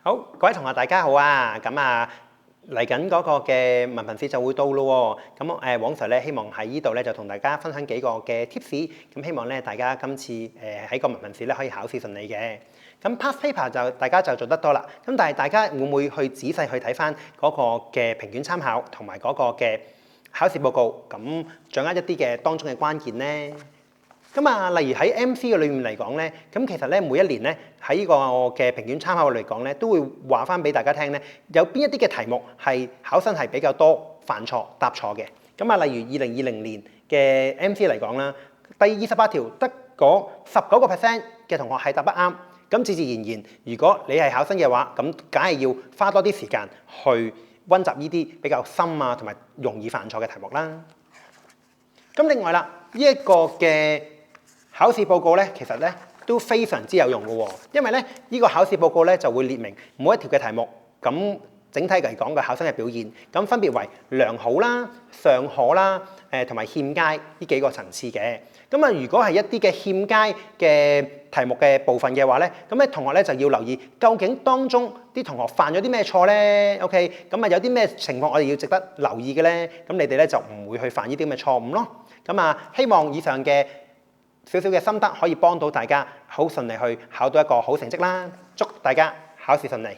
好，各位同學大家好啊！咁嚟緊嗰個嘅文憑試就會到咯喎。咁黃 Sir 咧希望喺呢度咧就同大家分享幾個嘅 tips。咁希望咧大家今次喺個文憑試咧可以考試順利嘅。咁 past paper 就大家就做得多啦。咁但係大家會唔會去仔細去睇翻嗰個嘅評卷參考同埋嗰個嘅考試報告？咁掌握一啲嘅當中嘅關鍵咧？咁例如喺 MC 嘅裏面嚟講咧，咁其實咧每一年咧喺呢個嘅評卷參考嚟講咧，都會話翻俾大家聽咧，有邊一啲嘅題目係考生係比較多犯錯答錯嘅。例如2020年嘅 MC 嚟講啦，第28條得嗰19% 嘅同學係答得啱，咁自然，如果你係考生嘅話，咁梗係要花多啲時間去温習呢啲比較深同埋容易犯錯嘅題目啦。咁另外啦，呢一個嘅考試報告咧，其實咧都非常之有用嘅喎，因為咧呢個考試報告咧就會列明每一條嘅題目，咁整體嚟講嘅考生嘅表現，咁分別為良好啦、尚可啦、同埋欠佳呢幾個層次嘅。如果係一啲嘅欠佳嘅題目嘅部分嘅話咧，咁咧同學咧就要留意究竟當中啲同學犯咗啲咩錯咧 ？OK， 有啲咩情況我哋要值得留意嘅咧？咁你哋咧就唔會去犯呢啲咁嘅錯誤咯。希望以上嘅少少嘅心得可以幫到大家好順利去考到一個好成績啦！祝大家考試順利！